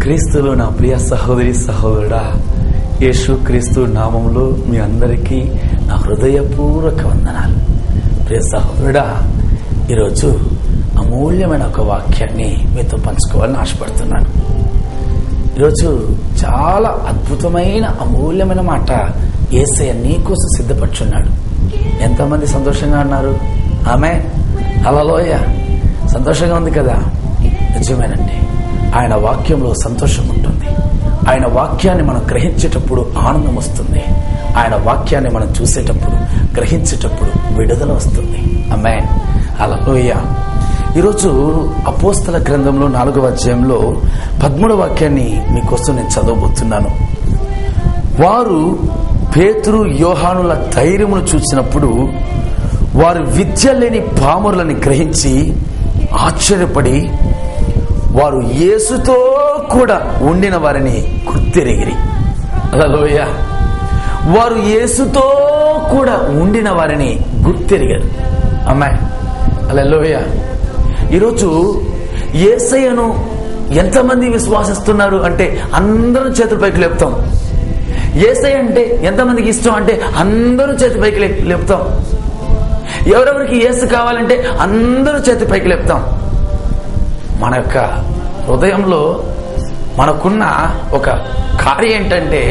క్రీస్తులో నా ప్రియ సహోదరి సహోదరుడా, యేసు క్రీస్తు నామంలో మీ అందరికీ నా హృదయపూర్వక వందనాలు. ప్రియ సహోదరుడా, ఈరోజు అమూల్యమైన ఒక వాక్యాన్ని మీతో పంచుకోవాలని ఆశపడుతున్నాను. ఈరోజు చాలా అద్భుతమైన అమూల్యమైన మాట యేసయ్య నీకోసం సిద్ధపరచున్నాడు. ఎంతమంది సంతోషంగా ఉన్నారు? ఆమేన్. హల్లెలూయా. సంతోషంగా ఉంది కదా? నిజమేనండి. ఆయన వాక్యంలో సంతోషం ఉంటుంది. ఆయన వాక్యాన్ని మనం గ్రహించేటప్పుడు ఆనందం వస్తుంది. ఆయన వాక్యాన్ని మనం చూసేటప్పుడు, గ్రహించేటప్పుడు విడుదల వస్తుంది. ఆమేన్. హల్లెలూయా. ఈరోజు అపోస్తల గ్రంథంలో 4వ అధ్యాయంలో 13వ వాక్యాన్ని మీకోసం నేను చదవబోతున్నాను. వారు పేతురు యోహానుల ధైర్యమును చూసినప్పుడు వారు విద్య లేని పామరులని గ్రహించి ఆశ్చర్యపడి వారు యేసుతో కూడా ఉండిన వారిని గుర్తెరిగిరి. హల్లెలూయా. వారు యేసుతో కూడా ఉండిన వారిని గుర్తెరిగారు. అమ్మాయి హల్లెలూయా. ఈరోజు యేసయ్యను ఎంతమంది విశ్వాసిస్తున్నారు అంటే అందరూ చేతుల పైకి లేపుతాం. యేసయ్య అంటే ఎంతమందికి ఇష్టం అంటే అందరూ చేతి పైకి లేపుతాం. ఎవరెవరికి యేసు కావాలంటే అందరూ చేతి పైకి లేపుతాం. మన యొక్క హృదయంలో మనకున్న ఒక కార్యం ఏంటంటే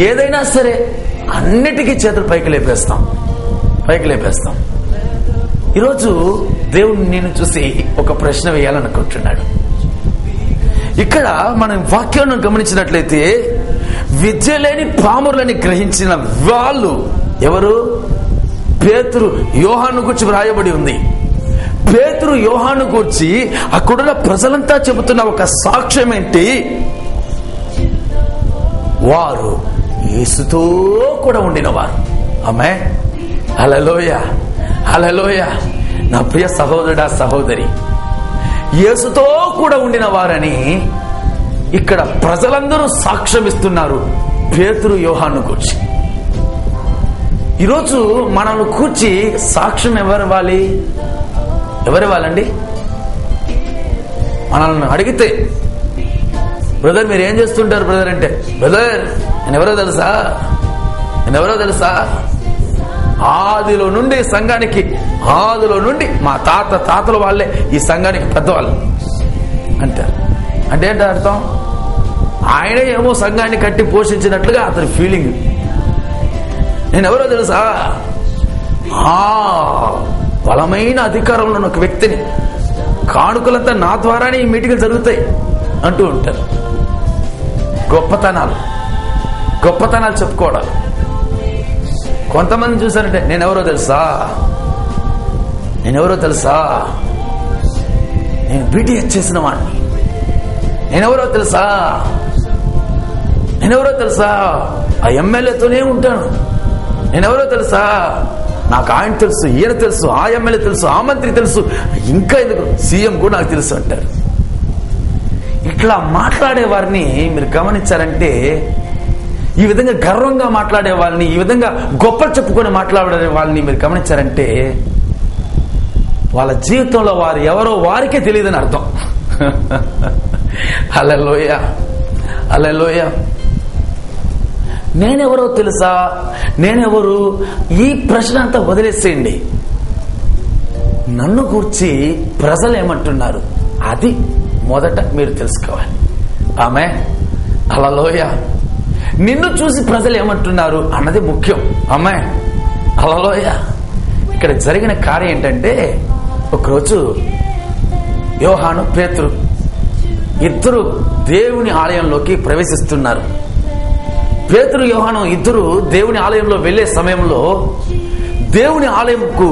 ఏదైనా సరే అన్నిటికీ చేతులు పైకి లేపేస్తాం. ఈరోజు దేవుడు నేను చూసి ఒక ప్రశ్న వేయాలనుకుంటున్నాడు. ఇక్కడ మనం వాక్యాన్ని గమనించినట్లయితే విద్య లేని పామరులని గ్రహించిన వాళ్ళు ఎవరు? పేతురు యోహాను గురించి వ్రాయబడి ఉంది. పేతురు యోహాను గురించి అక్కడున్న ప్రజలంతా చెబుతున్న ఒక సాక్ష్యం ఏంటి? వారు యేసుతో కూడా ఉండినవారు. ఆమేన్. హల్లెలూయా. హల్లెలూయా. నా ప్రియ సహోదరుడా, సహోదరి, యేసుతో కూడా ఉండిన వారని ఇక్కడ ప్రజలందరూ సాక్ష్యం ఇస్తున్నారు పేతురు యోహాను గురించి. ఈరోజు మనల్ని కూర్చి సాక్ష్యం ఎవరివ్వాలండి? మనల్ని అడిగితే, బ్రదర్ మీరు ఏం చేస్తుంటారు బ్రదర్ అంటే, బ్రదర్ నేనెవరో తెలుసా? ఆదిలో నుండి సంఘానికి, ఆదిలో నుండి మా తాతల వాళ్ళే ఈ సంఘానికి పెద్దవాళ్ళు అంటారు. అంటే ఏంటో అర్థం? ఆయనే ఏమో సంఘాన్ని కట్టి పోషించినట్లుగా అతని ఫీలింగ్. నేనెవరో తెలుసా? బలమైన అధికారంలో ఉన్న ఒక వ్యక్తిని, కానుకలంతా నా ద్వారానే ఈ మీటింగ్లు జరుగుతాయి అంటూ ఉంటారు. గొప్పతనాలు చెప్పుకోవడాలు. కొంతమంది చూసారంటే నేనెవరో తెలుసా, నేను బీటీఎస్ చేసిన వాడిని, నేనెవరో తెలుసా ఆ ఎమ్మెల్యేతోనే ఉంటాను, నేనెవరో తెలుసా నాకు ఆయన తెలుసు, ఈయన తెలుసు, ఆ ఎమ్మెల్యే తెలుసు, ఆ మంత్రి తెలుసు, ఇంకా ఎందుకు సీఎం కూడా నాకు తెలుసు అంటారు. ఇట్లా మాట్లాడే వారిని మీరు గమనించారంటే, ఈ విధంగా గర్వంగా మాట్లాడే వాళ్ళని, ఈ విధంగా గొప్పలు చెప్పుకొని మాట్లాడే వాళ్ళని మీరు గమనించారంటే వాళ్ళ జీవితంలో వారు ఎవరో వారికే తెలియదని అర్థం. హల్లెలూయా. హల్లెలూయా. నేనెవరో తెలుసా, నేనెవరు, ఈ ప్రశ్న అంతా వదిలేసేయండి. నన్ను గూర్చి ప్రజలు ఏమంటున్నారు అది మొదట మీరు తెలుసుకోవాలి. ఆమేన్. హల్లెలూయా. నిన్ను చూసి ప్రజలు ఏమంటున్నారు అన్నది ముఖ్యం. ఆమేన్. హల్లెలూయా. ఇక్కడ జరిగిన కార్యం ఏంటంటే, ఒకరోజు యోహాను, పేతురు ఇద్దరు దేవుని ఆలయంలోకి ప్రవేశిస్తున్నారు. పేతురు యోహాను ఇద్దరు దేవుని ఆలయంలో వెళ్లే సమయంలో దేవుని ఆలయంకు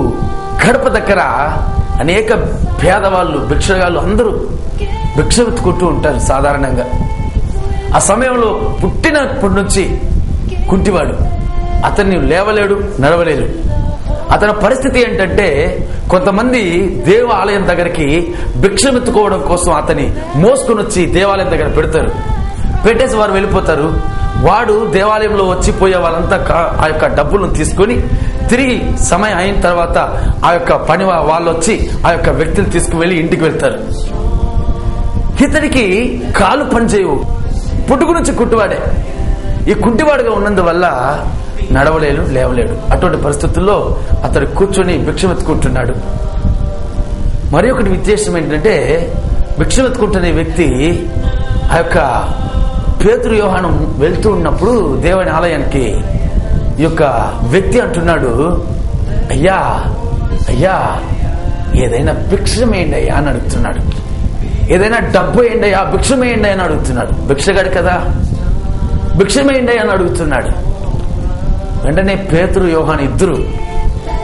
గడప దగ్గర అనేక పేదవాళ్ళు, భిక్షగాళ్ళు అందరూ భిక్ష వెతుకుంటూ ఉంటారు సాధారణంగా. ఆ సమయంలో పుట్టినప్పటి నుంచి కుంటివాడు, అతన్ని లేవలేడు, నడవలేడు. అతని పరిస్థితి ఏంటంటే, కొంతమంది దేవాలయం దగ్గరికి భిక్షమెత్తుకోవడం కోసం అతని మోసుకొని వచ్చి దేవాలయం దగ్గర పెడతారు. పెట్టేసి వారు వెళ్ళిపోతారు. వాడు దేవాలయంలో వచ్చిపోయే వాళ్ళంతా ఆ యొక్క డబ్బులను తీసుకొని తిరిగి సమయం అయిన తర్వాత ఆ యొక్క పని వాళ్ళు వచ్చి ఆ యొక్క వ్యక్తిని తీసుకువెళ్ళి ఇంటికి వెళ్తారు. ఇతనికి కాలు పనిచేయవు, పుట్టుక నుంచి కుంటివాడే. ఈ కుంటివాడుగా ఉన్నందువల్ల నడవలేడు, లేవలేడు. అటువంటి పరిస్థితుల్లో అతడు కూర్చొని భిక్ష వెతుకుంటున్నాడు. మరి ఒకటి విశేషం ఏంటంటే, భిక్ష వెతుకుంటున్న వ్యక్తి ఆ యొక్క పేతురు యోహాను వెళ్తూ ఉన్నప్పుడు దేవుని ఆలయానికి ఈ యొక్క వ్యక్తి అంటున్నాడు, అయ్యా అయ్యా ఏదైనా భిక్షమేయండి అయ్యా అని అడుగుతున్నాడు. ఏదైనా డబ్బు వేయండి అయ్యా, భిక్షమేయండి అని అడుగుతున్నాడు. భిక్షగాడు కదా, భిక్షమేయండి అని అడుగుతున్నాడు. వెంటనే పేతురు యోహాను ఇద్దరు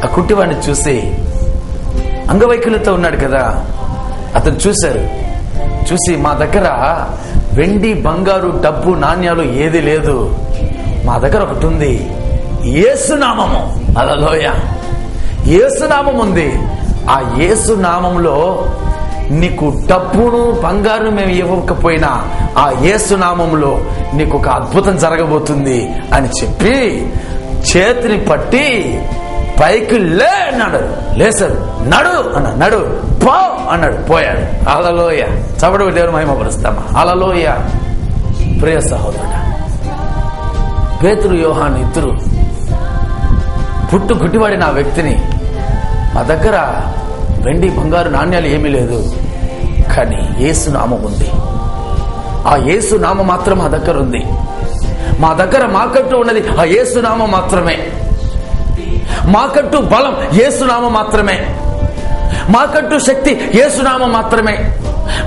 ఆ కుంటివాడిని చూసి, అంగవైకల్యంతో ఉన్నాడు కదా, అతను చూశారు. చూసి, మా దగ్గర వెండి బంగారు డబ్బు నాణ్యాలు ఏది లేదు, మా దగ్గర ఒకటి ఉంది, యేసునామము. హల్లెలూయా, యేసునామం ఉంది. ఆ యేసునామంలో నీకు డబ్బును బంగారు మేము ఇవ్వకపోయినా ఆ యేసునామంలో నీకు ఒక అద్భుతం జరగబోతుంది అని చెప్పి చేతిని పట్టి పైకి లే అన్నాడు. లేసాడు. నడు అన్నాడు. నడు, పో అన్నాడు. పోయాడు. హల్లెలూయా, చప్పట్లు దేవుని మహిమపరుస్తామా. హల్లెలూయా. ప్రియ సహోదరుడా, పేతురు యోహాను ఇద్దరు పుట్టు గుడ్డివాడిన ఆ వ్యక్తిని, మా దగ్గర వెండి బంగారు నాణ్యాలు ఏమీ లేదు, కానీ యేసునామం ఉంది, ఆ యేసునామం మాత్రం మా దగ్గర ఉంది, మా దగ్గర మాకంటూ ఉన్నది ఆ యేసునామం మాత్రమే, మాకంటూ బలం యేసునామం మాత్రమే, మాకంటూ శక్తి యేసునామం మాత్రమే,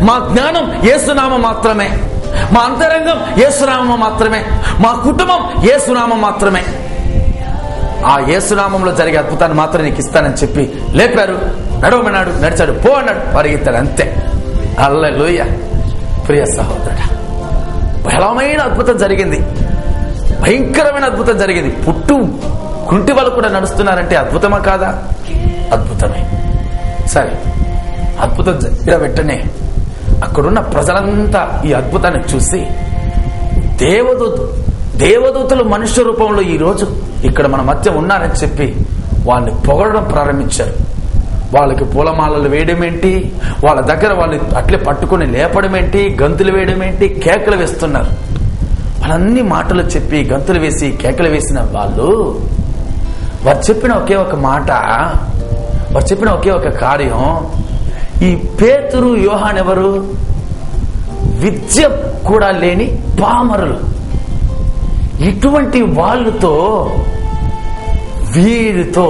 మా జ్ఞానం యేసునామం మాత్రమే, మా అంతరంగం యేసునామం మాత్రమే, మా కుటుంబం యేసునామం మాత్రమే. ఆ యేసునామంలో జరిగే అద్భుతాన్ని మాత్రం నీకు ఇస్తానని చెప్పి లేపారు. నడవమన్నాడు. నడిచాడు. పో అన్నాడు. పరిగెత్తాడు. అంతే. హల్లెలూయా. ప్రియ సహోదరుడా, బలమైన అద్భుతం జరిగింది. భయంకరమైన అద్భుతం జరిగింది. పుట్టు కుంటి వాళ్ళు కూడా నడుస్తున్నారంటే అద్భుతమా కాదా? అద్భుతమే. సరే, అద్భుతం జరిగిన వెంటనే అక్కడున్న ప్రజలంతా ఈ అద్భుతాన్ని చూసి దేవదూతలు మనుష్య రూపంలో ఈ రోజు ఇక్కడ మన మధ్య ఉన్నారని చెప్పి వాళ్ళని పొగడడం ప్రారంభించారు. వాళ్ళకి పూలమాలలు వేయడం ఏంటి, వాళ్ళ దగ్గర వాళ్ళు అట్లే పట్టుకుని లేపడం ఏంటి, గంతులు వేయడం ఏంటి, కేకలు వేస్తున్నారు. వాళ్ళన్ని మాటలు చెప్పి గంతులు వేసి కేకలు వేసిన వాళ్ళు, వారు చెప్పిన ఒకే ఒక మాట, వారు చెప్పిన ఒకే ఒక కార్యం, ఈ పేతురు యోహాను ఎవరు? విద్య కూడా లేని పామరులు. ఇటువంటి వాళ్ళతో వీరితో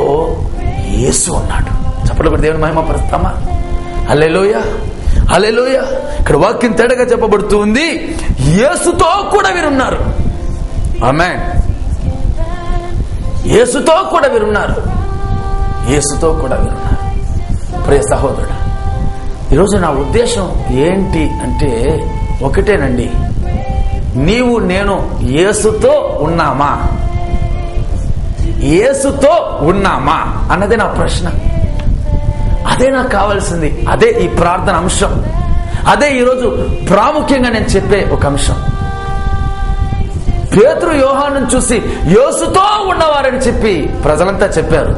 యేసు ఉన్నాడు. చప్పట్లు కొట్టి దేవుని మహిమపరుస్తామా? హల్లెలూయా, హల్లెలూయా. ఇక్కడ వాక్యం తేటగా చెప్పబడుతుంది, యేసుతో కూడా వీరున్నారు. ఆమేన్. యేసుతో కూడా వీరున్నారు. యేసుతో కూడా వీరున్నారు. ప్రియ సహోదరుడా, ఈరోజు నా ఉద్దేశం ఏంటి అంటే ఒకటేనండి, నీవు నేను యేసుతో ఉన్నామా? యేసుతో ఉన్నామా అన్నదే నా ప్రశ్న. అదే నాకు కావాల్సింది. అదే ఈ ప్రార్థన అంశం. అదే ఈరోజు ప్రాముఖ్యంగా నేను చెప్పే ఒక అంశం. పేతురు యోహాను చూసి యేసుతో ఉన్నవారని చెప్పి ప్రజలంతా చెప్పారు.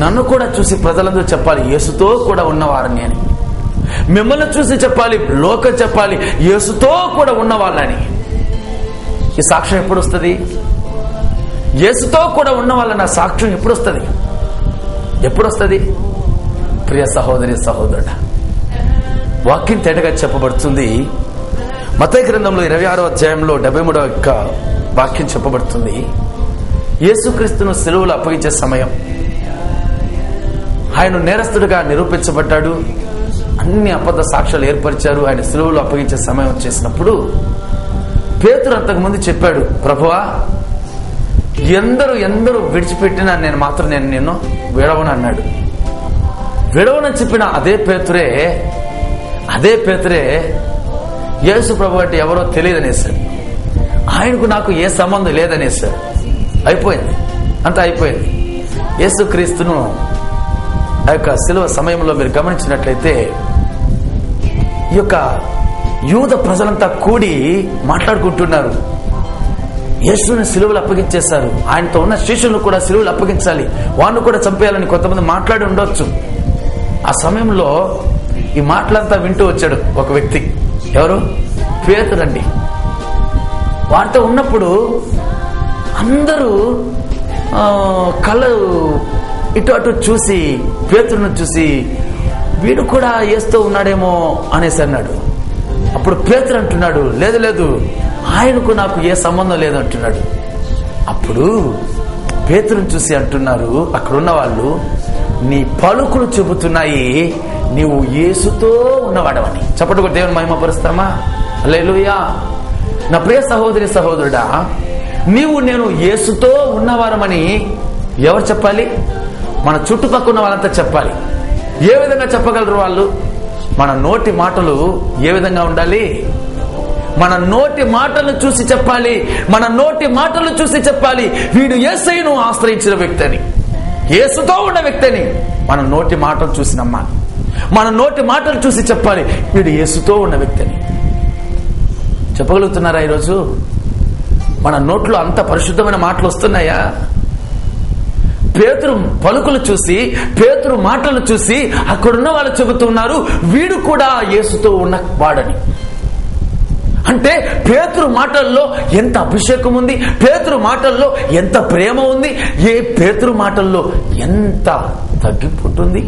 నన్ను కూడా చూసి ప్రజలందరూ చెప్పాలి, యేసుతో కూడా ఉన్నవారని అని. మిమ్మల్ని చూసి చెప్పాలి, లోకం చెప్పాలి, యేసుతో కూడా ఉన్నవాళ్ళని. ఈ సాక్ష్యం ఎప్పుడు వస్తుంది? యేసుతో కూడా ఉన్న వాళ్ళ సాక్ష్యం ఎప్పుడు వస్తుంది? ఎప్పుడు వస్తుంది? ప్రియ సహోదరి సహోదరుడా, వాక్యం తేటగా చెప్పబడుతుంది. మత్తయి గ్రంథంలో 26వ అధ్యాయంలో 73వ వాక్యం చెప్పబడుతుంది. యేసుక్రీస్తును సిలువలో అప్పగించే సమయం, ఆయన నేరస్తుడిగా నిరూపించబడ్డాడు. అన్ని అబద్ధ సాక్ష్యాలు ఏర్పరిచారు. ఆయన సిలువలో అప్పగించే సమయం చేసినప్పుడు పేతురు అంతకుముందు చెప్పాడు, ప్రభువా, ఎందరూ విడిచిపెట్టినా నేను మాత్రం నిన్ను విడవను అన్నాడు. విడవనని చెప్పిన అదే పేతురే యేసు ప్రభు అంటే ఎవరో తెలియదనేసాడు. ఆయనకు నాకు ఏ సంబంధం లేదనేసాడు. అయిపోయింది, అంతా అయిపోయింది. యేసుక్రీస్తును ఆ యొక్క శిలువ సమయంలో మీరు గమనించినట్లయితే ఈ యొక్క యూద ప్రజలంతా కూడి మాట్లాడుకుంటున్నారు. యేసుని సిలువలు అప్పగించేశారు. ఆయనతో ఉన్న శిష్యులను కూడా సిలువలు అప్పగించాలి, వాడిని కూడా చంపేయాలని కొంతమంది మాట్లాడి ఉండొచ్చు. ఆ సమయంలో ఈ మాటలంతా వింటూ వచ్చాడు ఒక వ్యక్తి. ఎవరు? పేతురండి. వారితో ఉన్నప్పుడు అందరూ కళ్ళు ఇటు అటు చూసి పేతురును చూసి వీడు కూడా యేసుతో ఉన్నాడేమో అనేసి అన్నాడు. అప్పుడు పేతురు అంటున్నాడు, లేదు లేదు, ఆయనకు నాకు ఏ సంబంధం లేదు అంటున్నాడు. అప్పుడు పేతురును చూసి అంటున్నారు అక్కడున్న వాళ్ళు, నీ పలుకులు చెబుతున్నాయి నీవు యేసుతో ఉన్నవాడవని. చప్పటి కొట్టి దేవుని మహిమపరుస్తామా? హల్లెలూయా. నా ప్రియ సహోదరి సహోదరుడా, నీవు నేను యేసుతో ఉన్నవారమని ఎవరు చెప్పాలి? మన చుట్టుపక్కల ఉన్న వాళ్ళంతా చెప్పాలి. ఏ విధంగా చెప్పగలరు వాళ్ళు? మన నోటి మాటలు ఏ విధంగా ఉండాలి? మన నోటి మాటలు చూసి చెప్పాలి. మన నోటి మాటలు చూసి చెప్పాలి వీడు యేసయ్యను ఆశ్రయించిన వ్యక్తి అని, యేసుతో ఉన్న వ్యక్తి అని మన నోటి మాటలు చూసి నమ్మాలి. మన నోటి మాటలు చూసి చెప్పాలి వీడు యేసుతో ఉన్న వ్యక్తి అని. చెప్పగలుగుతున్నారా? ఈరోజు మన నోట్లో అంత పరిశుద్ధమైన మాటలు వస్తున్నాయా? పేతురు పలుకులు చూసి, పేతురు మాటలు చూసి అక్కడున్న వాళ్ళు చెబుతున్నారు వీడు కూడా యేసుతో ఉన్న వాడని. అంటే పేతురు మాటల్లో ఎంత అభిషేకం ఉంది, పేతురు మాటల్లో ఎంత ప్రేమ ఉంది, ఏ పేతురు మాటల్లో ఎంత తగ్గిపోతుంది.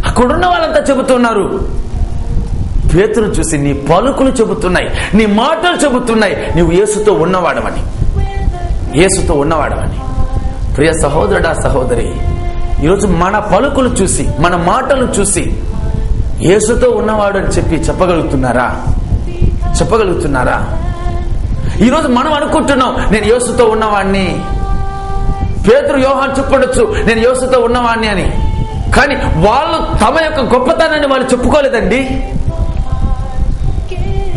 అక్కడున్న వాళ్ళంతా చెబుతున్నారు, పేతురు చూసి నీ పలుకులు చెబుతున్నాయి, నీ మాటలు చెబుతున్నాయి నీవు యేసుతో ఉన్నవాడవని, యేసుతో ఉన్నవాడవని. ప్రియ సహోదరుడా సహోదరి, ఈరోజు మన పలుకులు చూసి, మన మాటలు చూసి యేసుతో ఉన్నవాడు అని చెప్పి చెప్పగలుగుతున్నారా? చెప్పగలుగుతున్నారా? ఈరోజు మనం అనుకుంటున్నాం నేను యేసుతో ఉన్నవాడిని. పేతురు యోహాను చెప్పొచ్చు నేను యేసుతో ఉన్నవాడిని అని, కానీ వాళ్ళు తమ యొక్క గొప్పతనాన్ని వాళ్ళు చెప్పుకోలేదండి.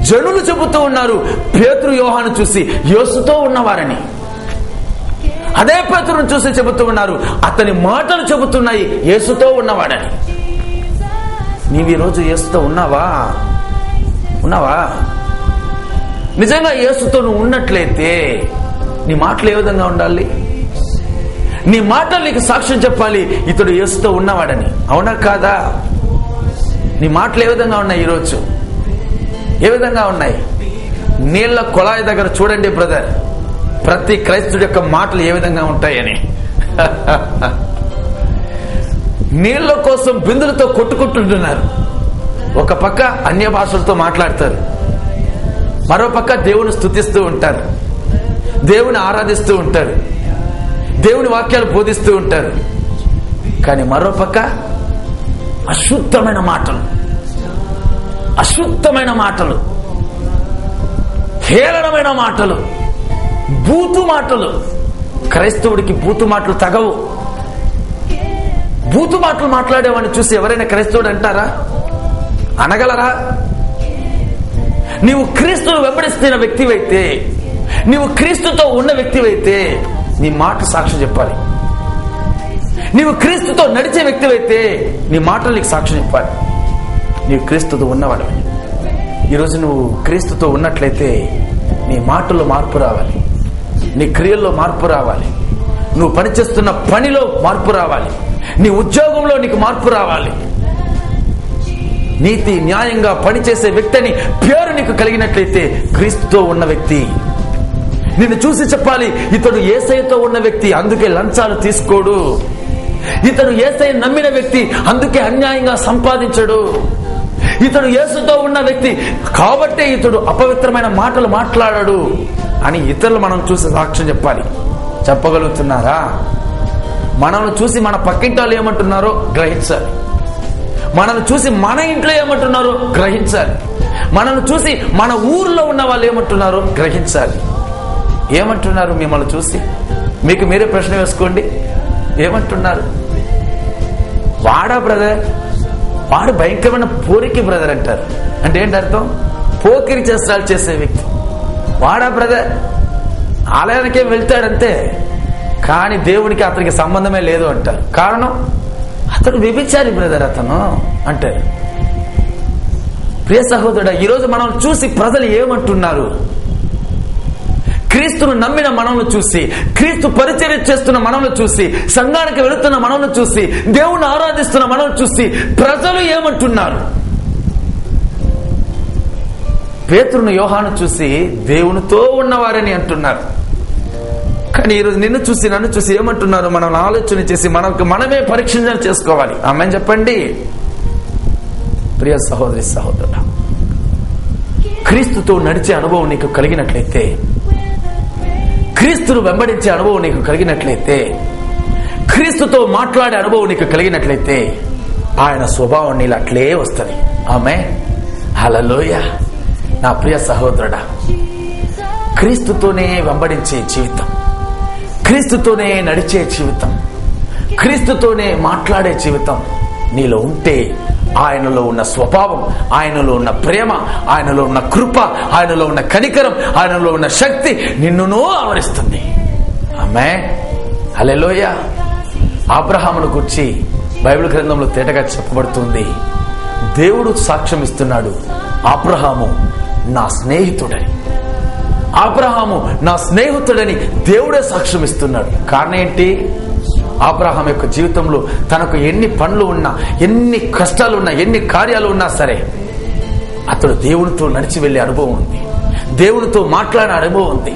జనులు చెబుతూ ఉన్నారు పేతురు యోహాను చూసి యేసుతో ఉన్నవారని. అదే పేతురును చూసి చెబుతూ ఉన్నారు అతని మాటలు చెబుతున్నాయి యేసుతో ఉన్నవాడని. నీవు ఈరోజు యేసుతో ఉన్నావా? ఉన్నావా? నిజంగా యేసుతో నువ్వు ఉన్నట్లయితే నీ మాటలు ఏ విధంగా ఉండాలి? నీ మాటలు నీకు సాక్ష్యం చెప్పాలి ఇతడు యేసుతో ఉన్నవాడని. అవునా కాదా? నీ మాటలు ఏ విధంగా ఉన్నాయి? ఈరోజు ఏ విధంగా ఉన్నాయి? నీళ్ల కొళాయి దగ్గర చూడండి బ్రదర్, ప్రతి క్రైస్తవుడి యొక్క మాటలు ఏ విధంగా ఉంటాయని. నీళ్ల కోసం బిందులతో కొట్టుకుంటుంటున్నారు. ఒక పక్క అన్య భాషలతో మాట్లాడతారు, మరో పక్క దేవుని స్తుతిస్తూ ఉంటారు, దేవుని ఆరాధిస్తూ ఉంటారు, దేవుని వాక్యాలు బోధిస్తూ ఉంటారు. కానీ మరో పక్క అశుద్ధమైన మాటలు, అశుద్ధమైన మాటలు, హేళనమైన మాటలు, బూతు మాటలు. క్రైస్తవుడికి బూతు మాటలు తగవు. బూతు మాటలు మాట్లాడేవాడిని చూసి ఎవరైనా క్రైస్తవుడు అంటారా? అనగలరా? నీవు క్రీస్తును వెంబడిస్తున్న వ్యక్తివైతే, నీవు క్రీస్తుతో ఉన్న వ్యక్తివైతే నీ మాట సాక్ష్యం చెప్పాలి. నీవు క్రీస్తుతో నడిచే వ్యక్తివైతే నీ మాటలు నీకు సాక్ష్యం చెప్పాలి. నీవు క్రీస్తుతో ఉన్నవాడని. ఈరోజు నువ్వు క్రీస్తుతో ఉన్నట్లయితే నీ మాటల్లో మార్పు రావాలి, నీ క్రియల్లో మార్పు రావాలి, నువ్వు పనిచేస్తున్న పనిలో మార్పు రావాలి, నీ ఉద్యోగంలో నీకు మార్పు రావాలి. నీతి న్యాయంగా పనిచేసే వ్యక్తిని పేరు నీకు కలిగినట్లయితే క్రీస్తుతో ఉన్న వ్యక్తి. నిన్ను చూసి చెప్పాలి ఇతడు యేసయ్యతో ఉన్న వ్యక్తి, అందుకే లంచాలు తీసుకోడు. ఇతడు యేసయ్య నమ్మిన వ్యక్తి, అందుకే అన్యాయంగా సంపాదించడు. ఇతడు యేసుతో ఉన్న వ్యక్తి కాబట్టే ఇతడు అపవిత్రమైన మాటలు మాట్లాడాడు అని ఇతరులు మనం చూసి సాక్ష్యం చెప్పాలి. చెప్పగలుగుతున్నారా? మనల్ని చూసి మన పక్కింటి వాళ్ళు ఏమంటున్నారో గ్రహించాలి. మనల్ని చూసి మన ఇంట్లో ఏమంటున్నారో గ్రహించాలి. మనల్ని చూసి మన ఊర్లో ఉన్న వాళ్ళు ఏమంటున్నారో గ్రహించాలి. ఏమంటున్నారు మిమ్మల్ని చూసి? మీకు మీరే ప్రశ్న వేసుకోండి. ఏమంటున్నారు? వాడా బ్రదర్, వాడు భయంకరమైన పోరికి బ్రదర్ అంటారు. అంటే ఏంటి అర్థం? పోకిరి చేష్టాలు చేసే వ్యక్తి. వాడా బ్రదర్, ఆలయానికే వెళ్తాడంతే, కానీ దేవునికి అతనికి సంబంధమే లేదు అంటారు. కారణం అతడు వ్యభిచారి బ్రదర్ అతను అంటారు. ప్రియ సహోదరుడా, ఈరోజు మనం చూసి ప్రజలు ఏమంటున్నారు? క్రీస్తును నమ్మిన మనల్ని చూసి, క్రీస్తు పరిచర్య చేస్తున్న మనల్ని చూసి, సంఘానికి వెళుతున్న మనల్ని చూసి, దేవుణ్ణి ఆరాధిస్తున్న మనల్ని చూసి ప్రజలు ఏమంటున్నారు? పేతురును యోహాను చూసి దేవునితో ఉన్నవారని అంటున్నారు. కానీ ఈరోజు నిన్ను చూసి నన్ను చూసి ఏమంటున్నారు? మనం ఆలోచన చేసి మనమే పరీక్ష చేసుకోవాలి. ఆమేన్ చెప్పండి. ప్రియ సహోదరి సహోదరుడా, క్రీస్తుతో నడిచే అనుభవం నీకు కలిగినట్లయితే, క్రీస్తును వెంబడించే అనుభవం నీకు కలిగినట్లయితే, క్రీస్తుతో మాట్లాడే అనుభవం నీకు కలిగినట్లయితే ఆయన స్వభావం నీళ్ళు అట్లే వస్తుంది. ఆమేన్. హల్లెలూయా. నా ప్రియ సహోదరుడా, క్రీస్తుతోనే వెంబడించే జీవితం, క్రీస్తుతోనే నడిచే జీవితం, క్రీస్తుతోనే మాట్లాడే జీవితం నీలో ఉంటే ఆయనలో ఉన్న స్వభావం, ఆయనలో ఉన్న ప్రేమ, ఆయనలో ఉన్న కృప, ఆయనలో ఉన్న కనికరం, ఆయనలో ఉన్న శక్తి నిన్నును ఆవరిస్తుంది. ఆమేన్. హల్లెలూయా. అబ్రహామును గురించి బైబిల్ గ్రంథంలో తేటగా చెప్పబడుతుంది. దేవుడు సాక్ష్యం ఇస్తున్నాడు, అబ్రహాము నా స్నేహితుడని. అబ్రహాము నా స్నేహితుడని దేవుడే సాక్ష్యం ఇస్తున్నాడు. కారణం ఏంటి? అబ్రహాం యొక్క జీవితంలో తనకు ఎన్ని పనులు ఉన్నా, ఎన్ని కష్టాలు ఉన్నా, ఎన్ని కార్యాలు ఉన్నా సరే అతడు దేవునితో నడిచి వెళ్లే అనుభవం ఉంది, దేవునితో మాట్లాడే అనుభవం ఉంది.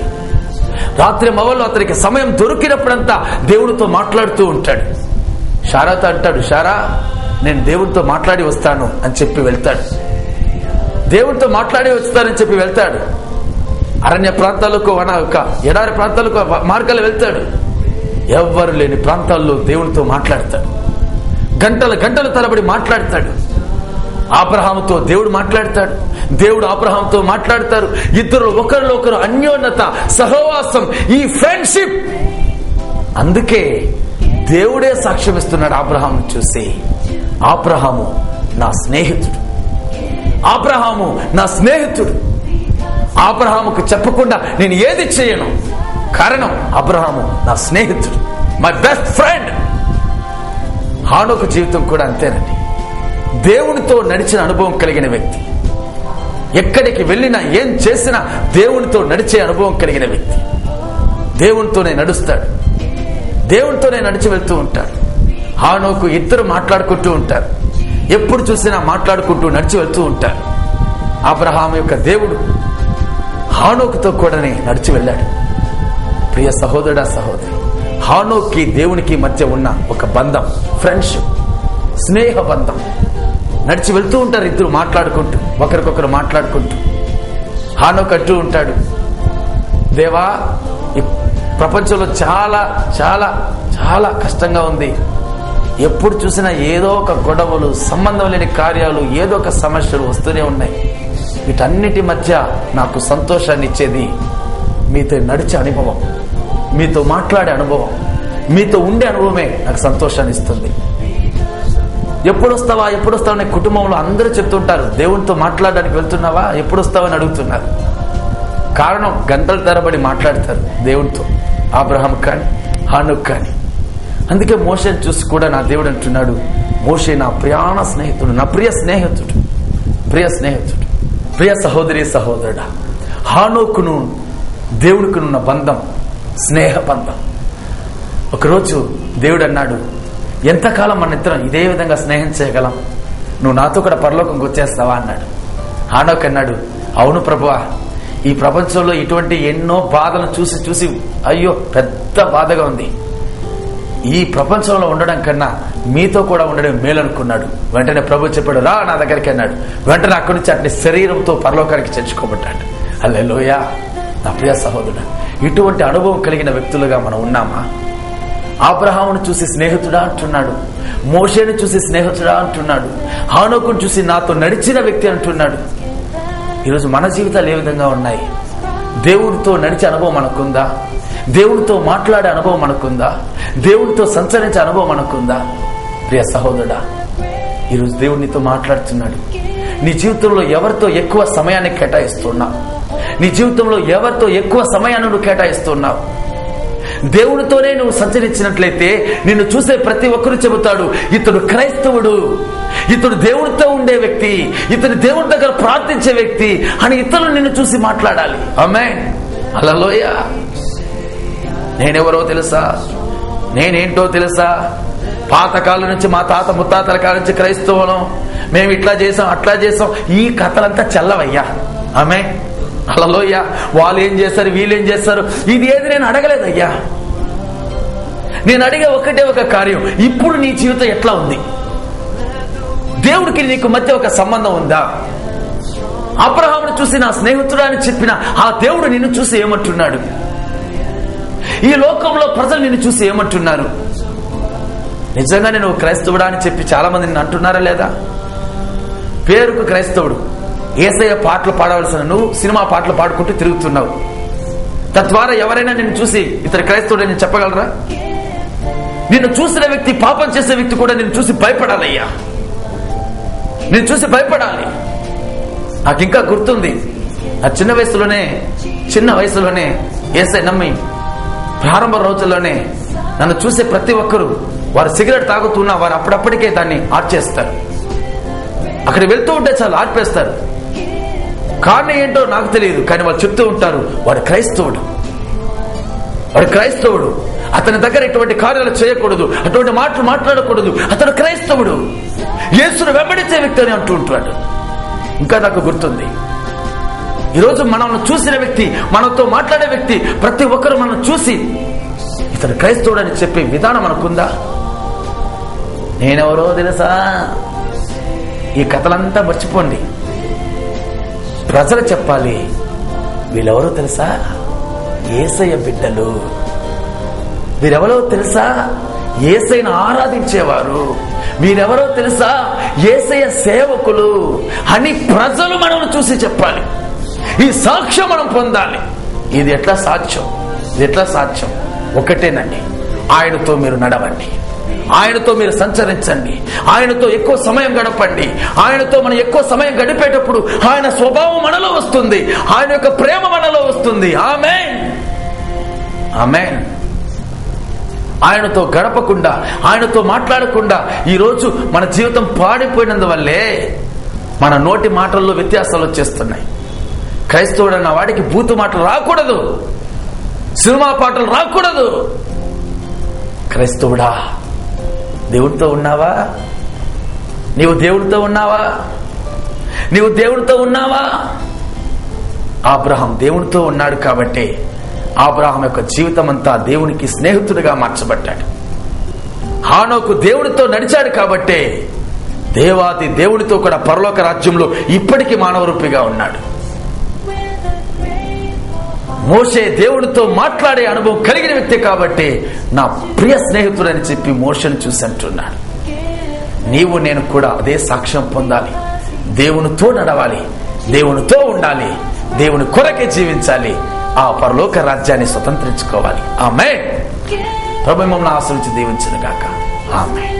రాత్రి మవల్లో అతనికి సమయం దొరికినప్పుడంతా దేవునితో మాట్లాడుతూ ఉంటాడు. షారాతో అంటాడు, షారా నేను దేవునితో మాట్లాడి వస్తాను అని చెప్పి వెళ్తాడు. దేవునితో మాట్లాడి వస్తానని చెప్పి వెళ్తాడు. అరణ్య ప్రాంతాలకు, ఎడారి ప్రాంతాలకు మార్గాలు వెళ్తాడు. ఎవ్వరు లేని ప్రాంతాల్లో దేవునితో మాట్లాడతాడు. గంటల గంటల తరబడి మాట్లాడతాడు. అబ్రహాముతో దేవుడు మాట్లాడతాడు, దేవుడు అబ్రహాముతో మాట్లాడతారు. ఇద్దరు ఒకరిలో ఒకరు అన్యోన్యత, సహవాసం, ఈ ఫ్రెండ్షిప్. అందుకే దేవుడే సాక్ష్యం ఇస్తున్నాడు అబ్రహామును చూసి, అబ్రహాము నా స్నేహితుడు, అబ్రహాము నా స్నేహితుడు. అబ్రహాముకు చెప్పకుండా నేను ఏది చేయను. కారణం అబ్రహాము నా స్నేహితుడు, మై బెస్ట్ ఫ్రెండ్. హానోకు జీవితం కూడా అంతేనండి. దేవునితో నడిచిన అనుభవం కలిగిన వ్యక్తి, ఎక్కడికి వెళ్ళినా ఏం చేసినా దేవునితో నడిచే అనుభవం కలిగిన వ్యక్తి. దేవునితోనే నడుస్తాడు, దేవునితోనే నడిచి వెళ్తూ ఉంటాడు. హానోకు ఇద్దరు మాట్లాడుకుంటూ ఉంటారు, ఎప్పుడు చూసినా మాట్లాడుకుంటూ నడిచి వెళ్తూ ఉంటారు. అబ్రహాము యొక్క దేవుడు హానోకుతో కూడా నడిచి వెళ్ళాడు. ప్రియ సహోదరుడా సహోదరి, హానోక్కి దేవునికి మధ్య ఉన్న ఒక బంధం, ఫ్రెండ్షిప్, స్నేహ బంధం. నడిచి వెళ్తూ ఉంటారు ఇద్దరు మాట్లాడుకుంటూ, ఒకరికొకరు మాట్లాడుకుంటూ. హానోక్ అంటూ ఉంటాడు, దేవా ఈ ప్రపంచంలో చాలా చాలా చాలా కష్టంగా ఉంది. ఎప్పుడు చూసినా ఏదో ఒక గొడవలు, సంబంధం లేని కార్యాలు, ఏదో ఒక సమస్యలు వస్తూనే ఉన్నాయి. వీటన్నిటి మధ్య నాకు సంతోషాన్ని ఇచ్చేది మీతో నడిచే అనుభవం, మీతో మాట్లాడే అనుభవం, మీతో ఉండే అనుభవమే నాకు సంతోషాన్ని ఇస్తుంది. ఎప్పుడు వస్తావా ఎప్పుడు వస్తావా అని కుటుంబంలో అందరూ చెప్తుంటారు. దేవునితో మాట్లాడడానికి వెళ్తున్నావా, ఎప్పుడు వస్తావని అడుగుతున్నారు. కారణం గంటల తరబడి మాట్లాడతారు దేవునితో, అబ్రహాం కానీ హానోక్ కానీ. అందుకే మోషేని చూసి కూడా నా దేవుడు అంటున్నాడు, మోషే నా ప్రయాణ స్నేహితుడు, నా ప్రియ స్నేహితుడు, ప్రియ స్నేహితుడు. ప్రియ సహోదరి సహోదరుడా, హానోకును దేవునికి ఉన్న బంధం స్నేహ బంధం. ఒకరోజు దేవుడు అన్నాడు, ఎంతకాలం మన ఇద్దరం ఇదే విధంగా స్నేహం చేయగలం? నువ్వు నాతో కూడా పరలోకంకి వచ్చేస్తావా అన్నాడు. హానోక్ అన్నాడు, అవును ప్రభువా, ఈ ప్రపంచంలో ఇటువంటి ఎన్నో బాధలను చూసి చూసి అయ్యో పెద్ద బాధగా ఉంది. ఈ ప్రపంచంలో ఉండడం కన్నా మీతో కూడా ఉండడం మేలనుకున్నాడు. వెంటనే ప్రభు చెప్పాడు, రా నా దగ్గరికి అన్నాడు. వెంటనే అక్కడి నుంచి అట్ని శరీరంతో పరలోకానికి చేర్చుకోబడ్డాడు. హల్లెలూయా. నా ప్రియ సహోదరుడు, ఇటువంటి అనుభవం కలిగిన వ్యక్తులుగా మనం ఉన్నామా? అబ్రహామును చూసి స్నేహితుడా అంటున్నాడు, మోషేను చూసి స్నేహితుడా అంటున్నాడు, హానోకును చూసి నాతో నడిచిన వ్యక్తి అంటున్నాడు. ఈరోజు మన జీవితాలు ఏ విధంగా ఉన్నాయి? దేవుడితో నడిచే అనుభవం మనకుందా? దేవుడితో మాట్లాడే అనుభవం మనకుందా? దేవుడితో సంచరించే అనుభవం మనకుందా? ప్రియ సహోదరుడా, ఈరోజు దేవుడు నీతో మాట్లాడుతున్నాడు. నీ జీవితంలో ఎవరితో ఎక్కువ సమయాన్ని కేటాయిస్తున్నావు? నీ జీవితంలో ఎవరితో ఎక్కువ సమయాన్ని నువ్వు కేటాయిస్తున్నావు? దేవుడితోనే నువ్వు సంచరించినట్లయితే నిన్ను చూసే ప్రతి ఒక్కరు చెబుతాడు, ఇతడు క్రైస్తవుడు, ఇతడు దేవుడితో ఉండే వ్యక్తి, ఇతడు దేవుడి దగ్గర ప్రార్థించే వ్యక్తి అని ఇతరులు నిన్ను చూసి మాట్లాడాలి. ఆమేన్. హల్లెలూయా. నేనెవరో తెలుసా, నేనేంటో తెలుసా, పాతకాలం నుంచి మా తాత ముత్తాతల కాలం నుంచి క్రైస్తవులం, మేము ఇట్లా చేసాం అట్లా చేసాం, ఈ కథలంతా చల్లవయ్యా. ఆమె హల్లెలూయా. వాళ్ళు ఏం చేస్తారు, వీళ్ళేం చేస్తారు, ఇది ఏది నేను అడగలేదయ్యా. నేను అడిగే ఒకటే ఒక కార్యం, ఇప్పుడు నీ జీవితం ఎట్లా ఉంది? దేవుడికి నీకు మధ్య ఒక సంబంధం ఉందా? అబ్రహామును చూసి నా స్నేహితుడు అని చెప్పిన ఆ దేవుడు నిన్ను చూసి ఏమంటున్నాడు? ఈ లోకంలో ప్రజలు నిన్ను చూసి ఏమంటున్నారు? నిజంగానే నువ్వు క్రైస్తవుడా అని చెప్పి చాలా మంది నిన్ను అంటున్నారా లేదా? పేరుకు క్రైస్తవుడు, యేసయ్య పాటలు పాడవలసిన నువ్వు సినిమా పాటలు పాడుకుంటూ తిరుగుతున్నావు. తద్వారా ఎవరైనా నిన్ను చూసి ఇతడు క్రైస్తవుడు అని చెప్పగలరా? నిన్ను చూసిన వ్యక్తి, పాపం చేసే వ్యక్తి కూడా నిన్ను చూసి భయపడాలయ్యా. నిన్ను చూసి భయపడాలి. నాకు ఇంకా గుర్తుంది, ఆ చిన్న వయసులోనే యేసయ్య నమ్మి ప్రారంభ రోజుల్లోనే నన్ను చూసే ప్రతి ఒక్కరూ వారు సిగరెట్ తాగుతున్నా వారు అప్పుడప్పటికే దాన్ని ఆర్చేస్తారు. అక్కడ వెళ్తూ ఉంటే చాలు ఆర్పేస్తారు. కారణం ఏంటో నాకు తెలియదు, కానీ వాళ్ళు చెప్తూ ఉంటారు వాడు క్రైస్తవుడు, అతని దగ్గర ఇటువంటి కార్యాలు చేయకూడదు, అటువంటి మాటలు మాట్లాడకూడదు, అతడు క్రైస్తవుడు, యేసును వెంబడించే వ్యక్తి అని అంటూ ఉంటాడు. ఇంకా నాకు గుర్తుంది, ఈరోజు మనల్ని చూసిన వ్యక్తి, మనతో మాట్లాడే వ్యక్తి, ప్రతి ఒక్కరు మనం చూసి ఇతడు క్రైస్తవుడు అని చెప్పే విధానం మనకుందా? నేనెవరో తెలుసా? ఈ కథలంతా మర్చిపోండి. ప్రజలు చెప్పాలి, వీళ్ళెవరో తెలుసా? యేసయ్య బిడ్డలు. వీరెవరో తెలుసా? యేసయ్యను ఆరాధించేవారు. వీరెవరో తెలుసా? యేసయ్య సేవకులు అని ప్రజలు మనల్ని చూసి చెప్పాలి. ఈ సాక్ష్యం మనం పొందాలి. ఇది ఎట్లా సాధ్యం? ఒకటేనండి, ఆయనతో మీరు నడవండి, ఆయనతో మీరు సంచరించండి, ఆయనతో ఎక్కువ సమయం గడపండి. ఆయనతో మనం ఎక్కువ సమయం గడిపేటప్పుడు ఆయన స్వభావం మనలో వస్తుంది, ఆయన యొక్క ప్రేమ మనలో వస్తుంది. ఆమేన్, ఆమేన్. ఆయనతో గడపకుండా, ఆయనతో మాట్లాడకుండా ఈరోజు మన జీవితం పాడిపోయినందువల్లే మన నోటి మాటల్లో వ్యత్యాసాలు వచ్చేస్తున్నాయి. క్రైస్తవుడు అన్న వాడికి బూతు మాటలు రాకూడదు, సినిమా పాటలు రాకూడదు. క్రైస్తవుడా, దేవుడితో ఉన్నావా? నీవు దేవుడితో ఉన్నావా? అబ్రహాం దేవుడితో ఉన్నాడు కాబట్టి అబ్రహాం యొక్క జీవితం అంతా దేవునికి స్నేహితుడిగా మార్చబడ్డాడు. హానోకు దేవుడితో నడిచాడు కాబట్టే దేవాది దేవుడితో కూడా పరలోక రాజ్యంలో ఇప్పటికీ మానవ రూపిగా ఉన్నాడు. మోషే దేవుడితో మాట్లాడే అనుభవం కలిగిన వ్యక్తి కాబట్టి నా ప్రియ స్నేహితుడని చెప్పి మోషేను చూసి అంటున్నాడు. నీవు నేను కూడా అదే సాక్ష్యం పొందాలి. దేవునితో నడవాలి, దేవునితో ఉండాలి, దేవుని కొరకే జీవించాలి, ఆ పరలోక రాజ్యాన్ని స్వతంత్రించుకోవాలి. ఆమేన్. ప్రభువు మమ్మల్ని ఆశీర్వదించి దీవించును గాక. ఆమేన్.